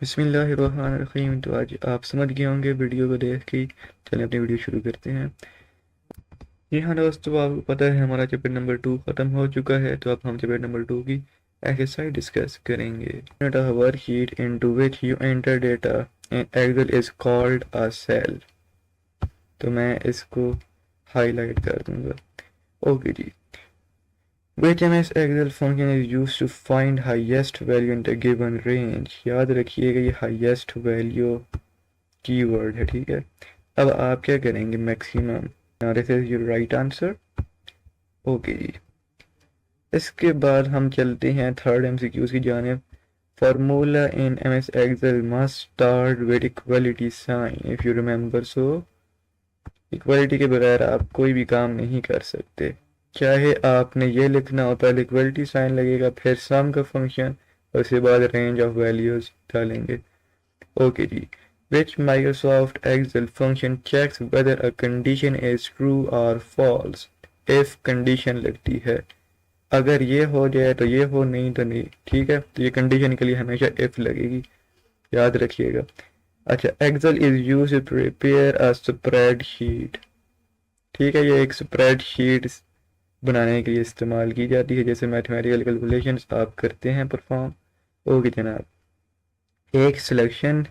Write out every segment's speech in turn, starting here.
बिस्मिल्लाहिर्रहमानिर्रहीम। तो आज आप समझ गए होंगे वीडियो को देख के। चलें अपनी वीडियो शुरू करते हैं। जी हाँ दोस्तों, आपको पता है हमारा चैप्टर नंबर 2 ख़त्म हो चुका है। तो अब हम चैप्टर नंबर 2 की एक्सरसाइज डिस्कस करेंगे। Worksheet into which you enter data in Excel is called a cell. तो मैं इसको हाईलाइट कर दूंगा। ओके जी। Which MS Excel function is used to find highest value in the given range? याद रखिएगा ये highest value कीवर्ड है, ठीक है। अब आप क्या करेंगे, maximum. This is your right answer. Okay जी। इसके बाद हम चलते हैं थर्ड एमसीक्यूज की जानिब। Formula in MS Excel must start with equality sign if you remember. So equality के बगैर आप कोई भी काम नहीं कर सकते। चाहे आपने ये लिखना हो, पहले इक्वलिटी साइन लगेगा, फिर सम का फंक्शन, और उसके बाद रेंज ऑफ वैल्यूज डालेंगे। ओके जी। Which Microsoft Excel function checks whether a condition is true or false? If condition लगती है, अगर ये हो जाए तो ये हो, नहीं तो नहीं, ठीक है। तो ये कंडीशन के लिए हमेशा if लगेगी, याद रखिएगा। अच्छा, Excel is used to prepare a spreadsheet। ठीक है, ये एक स्प्रेडशीट बनाने के लिए इस्तेमाल की जाती है, जैसे मैथमेटिकल कैलकुलेशंस आप करते हैं परफॉर्म। ओके जनाब। एक सिलेक्शन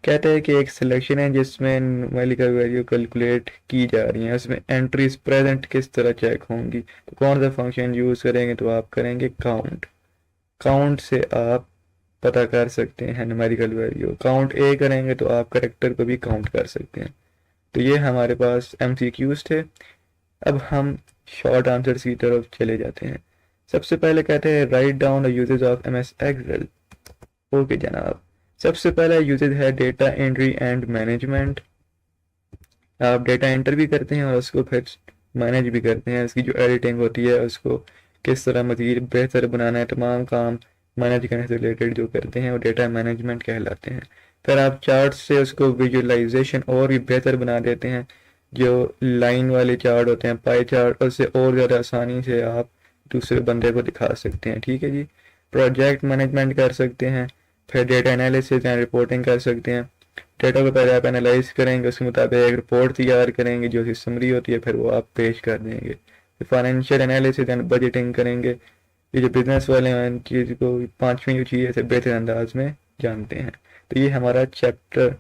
कहते हैं कि एक सिलेक्शन है जिसमें न्यूमेरिकल वैल्यू कैलकुलेट की जा रही है, उसमें एंट्रीज प्रेजेंट किस तरह चेक होंगी। तो कौन सा फंक्शन यूज करेंगे, तो आप करेंगे काउंट। काउंट से आप पता कर सकते हैं न्यूमेरिकल वैल्यू। काउंट ए करेंगे तो आप करेक्टर को भी काउंट कर सकते हैं। तो ये हमारे पास एमसीक्यूज थे। अब हम शॉर्ट आंसर्स की तरफ चले जाते हैं। सबसे पहले कहते हैं write down the usages of MS Excel. Okay जनाब। सबसे पहला यूजेज है डेटा एंट्री एंड मैनेजमेंट। आप डेटा एंटर भी करते हैं और उसको फिर मैनेज भी करते हैं। इसकी जो एडिटिंग होती है, उसको किस तरह मज़ीद बेहतर बनाना है, तमाम काम मैनेज करने से रिलेटेड जो करते हैं वो डेटा मैनेजमेंट कहलाते हैं। फिर आप चार्ट से उसको विजुअलाइजेशन और भी बेहतर बना देते हैं। जो लाइन वाले चार्ट होते हैं, पाई चार्ट, उससे और ज़्यादा आसानी से आप दूसरे बंदे को दिखा सकते हैं, ठीक है जी। प्रोजेक्ट मैनेजमेंट कर सकते हैं। फिर डेटा एनालिसिस एंड रिपोर्टिंग कर सकते हैं। डेटा को पहले आप एनालाइज करेंगे, उसके मुताबिक एक रिपोर्ट तैयार करेंगे जो उसकी समरी होती है, फिर वो आप पेश कर देंगे। फिर फाइनेंशियल एनालिसिस एंड बजटिंग करेंगे। ये जो बिजनेस वाले हैं, इन चीज़ को पांचवी जो चीज़ है बेहतर अंदाज में जानते हैं। तो ये हमारा चैप्टर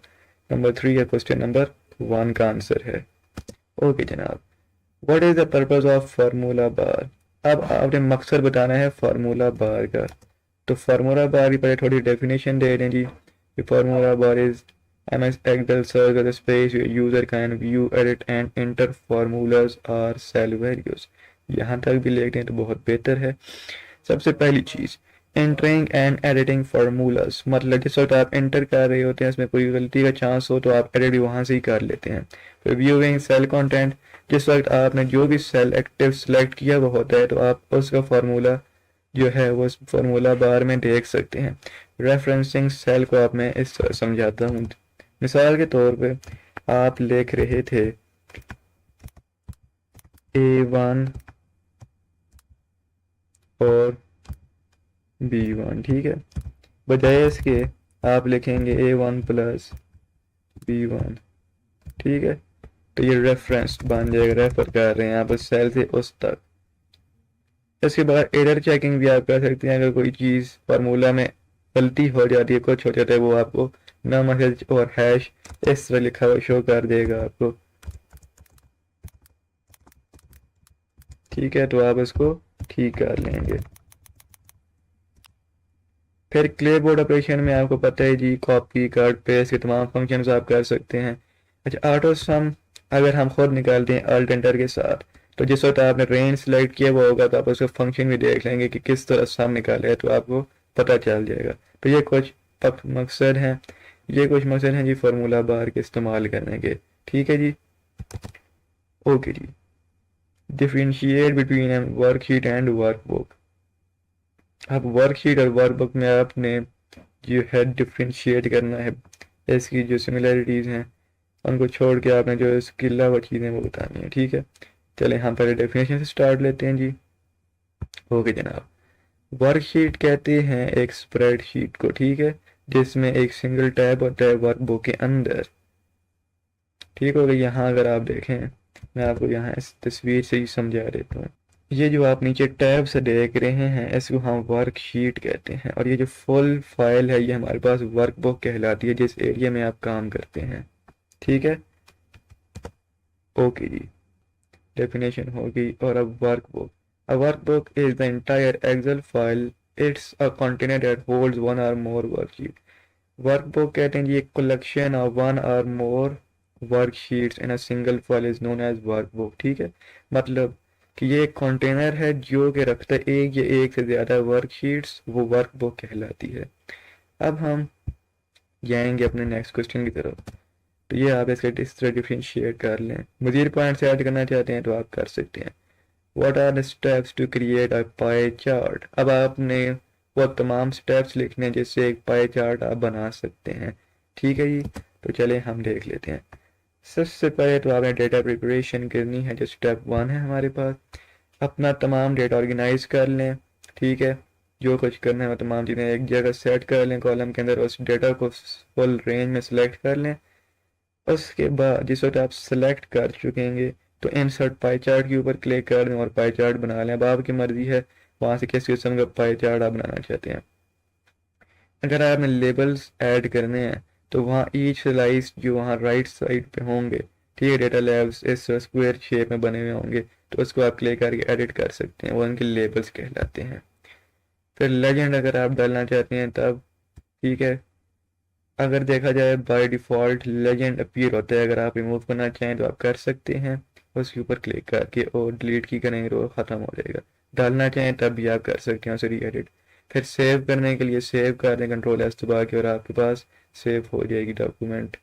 नंबर 3 या क्वेश्चन नंबर 1 का आंसर है। ओके जनाब। What is the purpose of formula बार। अब आपने मकसद बताना है फार्मूला बार का। तो फार्मूला बार की पहले थोड़ी डेफिनेशन दे दें जी। Formula bar is MS Excel serves as a space where user can view, edit and enter formulas or cell values। यहाँ तक भी लिख दें तो बहुत बेहतर है। सबसे पहली चीज़, एंटरिंग एंड एडिटिंग फार्मूलाज, मतलब जिस वक्त आप एंटर कर रहे होते हैं उसमें कोई गलती का चांस हो तो आप एडिट भी वहाँ से ही कर लेते हैं। फिर व्यूइंग सेल कंटेंट, जिस वक्त आपने जो भी सेल एक्टिव सेलेक्ट किया हुआ होता है तो आप उसका फार्मूला जो है वो फार्मूला बार में देख सकते हैं। रेफरेंसिंग सेल को आप मैं इस तरह समझाता हूँ। मिसाल के तौर पे आप लिख रहे थे A1 और B1, ठीक है। बजाय इसके आप लिखेंगे A1 प्लस B1, ठीक है। तो ये रेफरेंस बन जाएगा, रेफर कर रहे हैं आप उस सेल से उस तक। इसके बाद एरर चेकिंग भी आप कर सकते हैं। अगर कोई चीज़ फार्मूला में गलती हो जाती है, कुछ हो जाता है, वो आपको न मैसेज और हैश इस तरह लिखा हुआ शो कर देगा आपको, ठीक है। तो आप इसको ठीक कर लेंगे। फिर क्लियरबोर्ड ऑपरेशन में आपको पता है जी, कॉपी कट पेस्ट के तमाम फंक्शंस आप कर सकते हैं। अच्छा, ऑटो सम अगर हम खुद निकालते हैं अल्ट एंटर के साथ, तो जिस वक्त आपने रेंज सेलेक्ट किया हुआ होगा तो आप उसका फंक्शन भी देख लेंगे कि किस तरह सम निकाले है, तो आपको पता चल जाएगा। तो ये कुछ मकसद हैं, ये कुछ मकसद हैं जी फार्मूला बार के इस्तेमाल करने के, ठीक है जी। ओके जी। Differentiate between worksheet and workbook. अब वर्कशीट और वर्कबुक में आपने जो है डिफ्रेंशिएट करना है, इसकी जो सिमिलरिटीज़ हैं उनको छोड़ के आपने जो स्किल वो चीज़ें वो बतानी है, ठीक है। चलें हम पहले डेफिनेशन से स्टार्ट लेते हैं जी। ओके जनाब। वर्कशीट कहते हैं एक स्प्रेडशीट को, ठीक है। जिसमें एक सिंगल टैब होता है वर्कबुक के अंदर। ठीक हो गया। यहाँ अगर आप देखें, मैं आपको यहाँ इस तस्वीर से ही समझा देता हूँ। ये जो आप नीचे टैब से देख रहे हैं इसको हम वर्कशीट कहते हैं, और ये जो फुल फाइल है ये हमारे पास वर्कबुक कहलाती है जिस एरिया में आप काम करते हैं। ठीक है, ओके जी, डेफिनेशन होगी। और अब workbook, a workbook is the entire Excel file, it's a container that holds one और मोर वर्कशीट। वर्कबुक कहते हैं जी एक कलेक्शन ऑफ वन और more worksheets in a single file is known as workbook. ठीक है, मतलब कि ये एक कंटेनर है जो कि रखता है एक या एक से ज़्यादा वर्कशीट्स, वो वर्कबुक कहलाती है। अब हम जाएंगे अपने नेक्स्ट क्वेश्चन की तरफ। तो ये आप इसका इस तरह डिफ्रेंशिएट कर लें। मज़ीद पॉइंट्स ऐड करना चाहते हैं तो आप कर सकते हैं। What are the steps to create a pie chart. अब आपने वो तमाम स्टेप्स लिखने हैं जिससे एक पाई चार्ट आप बना सकते हैं। ठीक है जी, तो चले हम देख लेते हैं। सबसे पहले तो आपने डेटा प्रिपरेशन करनी है, जो स्टेप 1 है हमारे पास। अपना तमाम डेटा ऑर्गेनाइज कर लें। ठीक है, जो कुछ करना है वो तमाम चीज़ें एक जगह सेट कर लें कॉलम के अंदर। उस डेटा को फुल रेंज में सेलेक्ट कर लें। उसके बाद जिस वक्त आप सेलेक्ट कर चुकेंगे तो इंसर्ट पाई चार्ट के ऊपर क्लिक कर दें और पाई चार्ट बना लें। अब आपकी मर्जी है वहाँ से किस किस्म का पाई चार्ट आप बनाना चाहते हैं। अगर आपने लेबल्स ऐड करने हैं तो वहाँ ईच स्लाइस जो वहाँ राइट साइड पे होंगे, ठीक है, डेटा लेबल्स इस स्क्वायर शेप में बने हुए होंगे, तो उसको आप क्लिक करके एडिट कर सकते हैं, वो उनके लेबल्स कहलाते हैं। फिर लेजेंड अगर आप डालना चाहते हैं तब, ठीक है, अगर देखा जाए बाय डिफ़ॉल्ट लेजेंड अपीयर होता है। अगर आप रिमूव करना चाहें तो आप कर सकते हैं, उसके ऊपर क्लिक करके, और डिलीट की करेंगे तो ख़त्म हो जाएगा। डालना चाहें तब भी आप कर सकते हैं उसे री एडिट। फिर सेव करने के लिए सेव कर दें कंट्रोल एस दबा के, और आपके पास सेव हो जाएगी डॉक्यूमेंट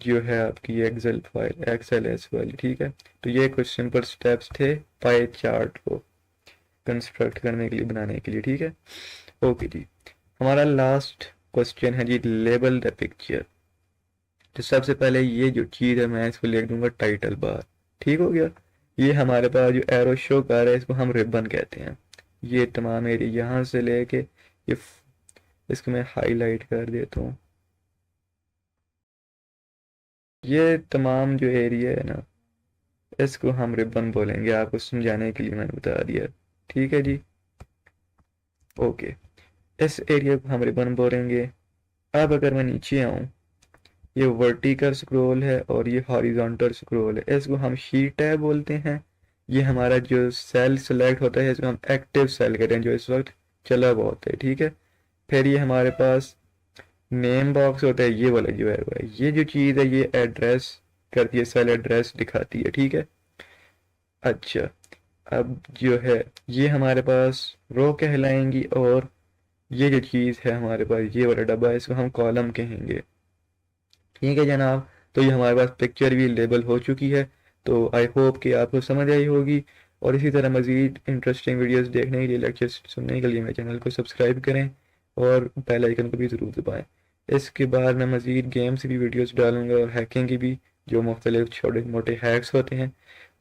जो है आपकी एक्सेल फाइल, एक्सेल एस वाली। ठीक है, तो ये कुछ सिंपल स्टेप्स थे पाई चार्ट को कंस्ट्रक्ट करने के लिए, बनाने के लिए। ठीक है, ओके जी। हमारा लास्ट क्वेश्चन है जी, लेबल द पिक्चर। तो सबसे पहले ये जो चीज़ है मैं इसको लिख दूंगा टाइटल बार। ठीक हो गया। ये हमारे पास जो एरो शो कर रहा है इसको हम रिबन कहते हैं। ये तमाम एरिया यहाँ से लेके ये इसको मैं हाईलाइट कर देता हूँ। ये तमाम जो एरिया है ना इसको हम रिबन बोलेंगे, आपको समझाने के लिए मैंने बता दिया। ठीक है जी, ओके, इस एरिया को हम रिबन बोलेंगे। अब अगर मैं नीचे आऊँ, ये वर्टिकल स्क्रॉल है और ये हॉरिजॉन्टल स्क्रॉल है, इसको हम शीट टैब बोलते हैं। ये हमारा जो सेल सेलेक्ट होता है इसको हम एक्टिव सेल कहते हैं, जो इस वक्त चला हुआ होता है। ठीक है, फिर ये हमारे पास नेम बॉक्स होता है, ये वाला जो है ये जो चीज़ है ये एड्रेस करती है, सेल एड्रेस दिखाती है। ठीक है, अच्छा, अब जो है ये हमारे पास रो कहलाएंगी, और ये जो चीज़ है हमारे पास ये वाला डब्बा है इसको हम कॉलम कहेंगे। ठीक है जनाब, तो ये हमारे पास पिक्चर भी लेबल हो चुकी है। तो आई होप कि आपको समझ आई होगी, और इसी तरह मज़ीद इंटरेस्टिंग वीडियोस देखने के लिए, लेक्चर्स सुनने के लिए मेरे चैनल को सब्सक्राइब करें और बेल आइकन को भी ज़रूर दबाएं। इसके बाद मैं मज़ीद गेम्स की भी वीडियोस डालूंगा और हैकिंग की भी, जो मुख्तलिफ छोटे मोटे हैक्स होते हैं,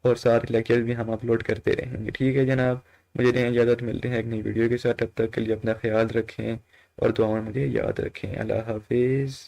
और सारे लेक्चर्स भी हम अपलोड करते रहेंगे। ठीक है जनाब, मुझे दें इजाज़त, मिलते हैं एक नई वीडियो के साथ। तब तक के लिए अपना ख्याल रखें और दुआ में मुझे याद रखें। अल्लाह हाफिज़।